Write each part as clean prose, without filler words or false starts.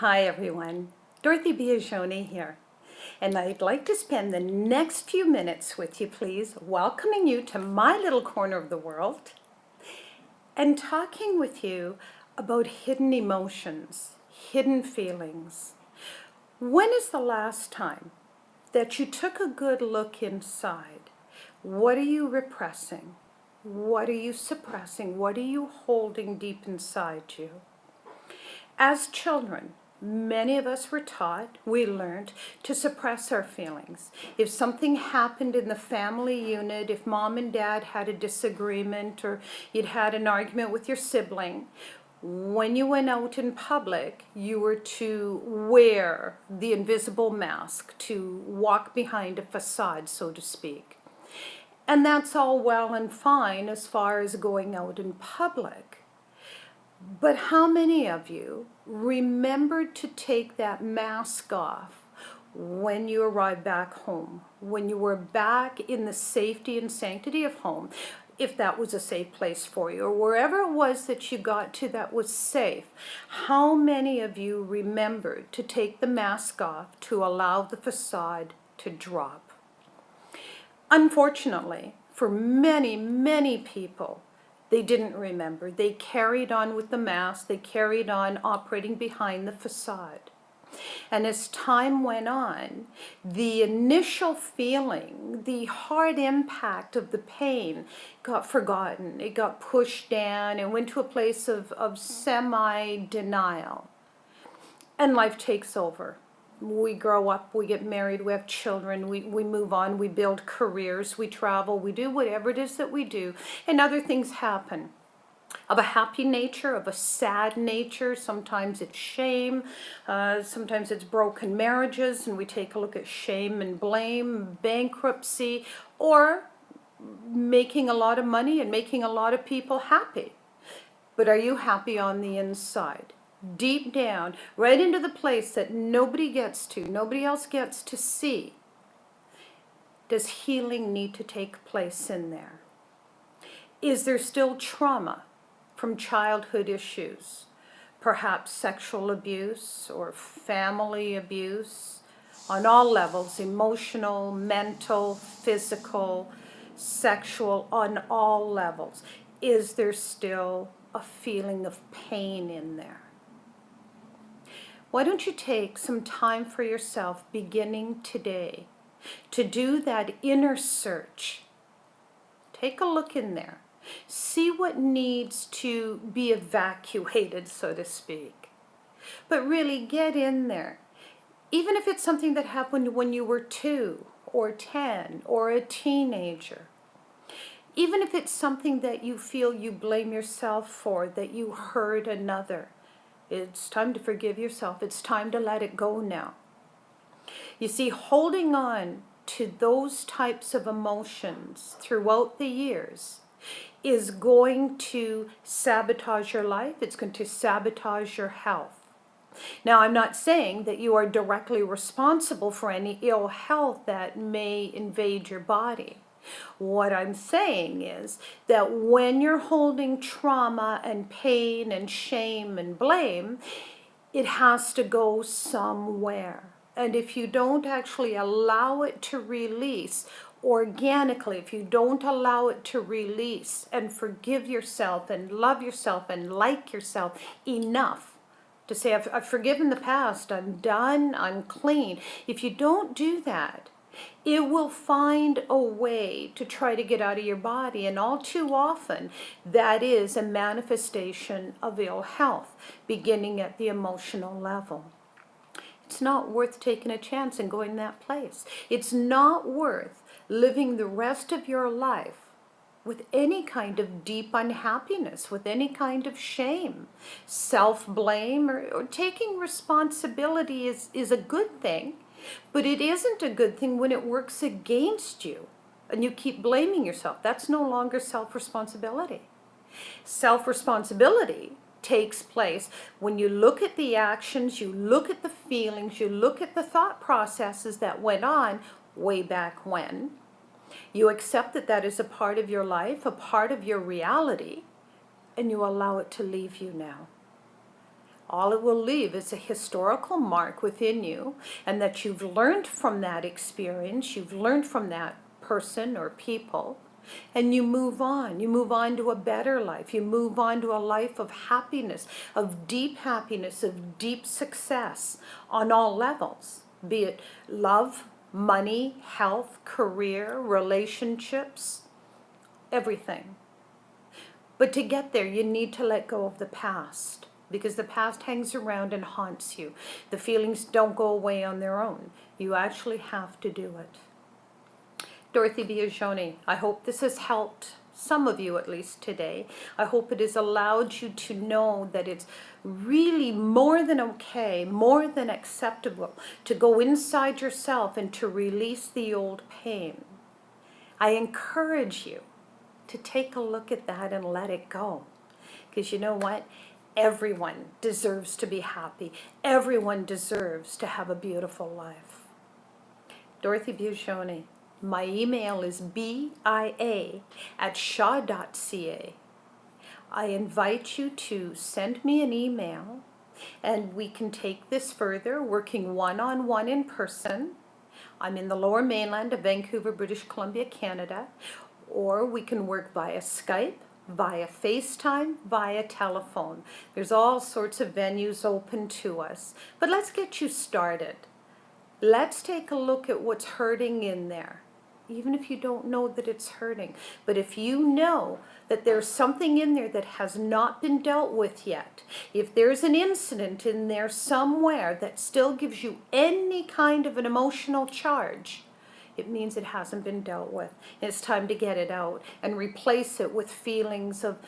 Hi everyone, Dorothy Biagioni here, and I'd like to spend the next few minutes with you, please, welcoming you to my little corner of the world and talking with you about hidden emotions, hidden feelings. When is the last time that you took a good look inside? What are you repressing? What are you suppressing? What are you holding deep inside you? As children, many of us were taught, we learned to suppress our feelings. If something happened in the family unit, if mom and dad had a disagreement or you'd had an argument with your sibling, when you went out in public, you were to wear the invisible mask, to walk behind a facade, so to speak. And that's all well and fine as far as going out in public. But how many of you remembered to take that mask off when you arrived back home, when you were back in the safety and sanctity of home, if that was a safe place for you, or wherever it was that you got to that was safe? How many of you remembered to take the mask off to allow the facade to drop? Unfortunately, for many, many people, they didn't remember. They carried on with the mask. They carried on operating behind the facade. And as time went on, the initial feeling, the hard impact of the pain got forgotten. It got pushed down and went to a place of semi-denial. And life takes over. We grow up, we get married, we have children, we move on, we build careers, we travel, we do whatever it is that we do, and other things happen. Of a happy nature, of a sad nature, sometimes it's shame, sometimes it's broken marriages, and we take a look at shame and blame, bankruptcy, or making a lot of money and making a lot of people happy. But are you happy on the inside? Deep down, right into the place that nobody gets to, nobody else gets to see. Does healing need to take place in there? Is there still trauma from childhood issues? Perhaps sexual abuse or family abuse on all levels, emotional, mental, physical, sexual, on all levels. Is there still a feeling of pain in there? Why don't you take some time for yourself beginning today to do that inner search? Take a look in there. See what needs to be evacuated, so to speak. But really get in there. Even if it's something that happened when you were 2 or 10 or a teenager. Even if it's something that you feel you blame yourself for, that you hurt another. It's time to forgive yourself. It's time to let it go now. You see, holding on to those types of emotions throughout the years is going to sabotage your life. It's going to sabotage your health. Now, I'm not saying that you are directly responsible for any ill health that may invade your body. What I'm saying is that when you're holding trauma and pain and shame and blame, it has to go somewhere. And if you don't actually allow it to release organically, if you don't allow it to release and forgive yourself and love yourself and like yourself enough to say, I've forgiven the past, I'm done, I'm clean. If you don't do that, it will find a way to try to get out of your body, and all too often that is a manifestation of ill health, beginning at the emotional level. It's not worth taking a chance and going that place. It's not worth living the rest of your life with any kind of deep unhappiness, with any kind of shame, self-blame, or taking responsibility is a good thing. But it isn't a good thing when it works against you and you keep blaming yourself. That's no longer self-responsibility. Self-responsibility takes place when you look at the actions, you look at the feelings, you look at the thought processes that went on way back when. You accept that that is a part of your life, a part of your reality, and you allow it to leave you now. All it will leave is a historical mark within you, and that you've learned from that experience, you've learned from that person or people, and you move on. You move on to a better life. You move on to a life of happiness, of deep success on all levels, be it love, money, health, career, relationships, everything. But to get there, you need to let go of the past, because the past hangs around and haunts you. The feelings don't go away on their own. You actually have to do it. Dorothy Biagioni, I hope this has helped some of you at least today. I hope it has allowed you to know that it's really more than okay, more than acceptable to go inside yourself and to release the old pain. I encourage you to take a look at that and let it go. Because you know what? Everyone deserves to be happy. Everyone deserves to have a beautiful life. Dorothy Biagioni. My email is bia@shaw.ca. I invite you to send me an email, and we can take this further, working one-on-one in person. I'm in the Lower Mainland of Vancouver, British Columbia, Canada, or we can work via Skype, via FaceTime, via telephone. There's all sorts of venues open to us. But let's get you started. Let's take a look at what's hurting in there. Even if you don't know that it's hurting. But if you know that there's something in there that has not been dealt with yet, if there's an incident in there somewhere that still gives you any kind of an emotional charge, it means it hasn't been dealt with. It's time to get it out and replace it with feelings of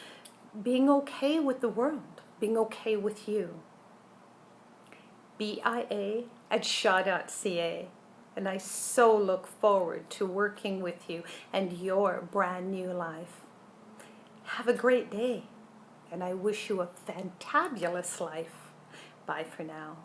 being okay with the world, being okay with you. bia@shaw.ca. And I so look forward to working with you and your brand new life. Have a great day, and I wish you a fantabulous life. Bye for now.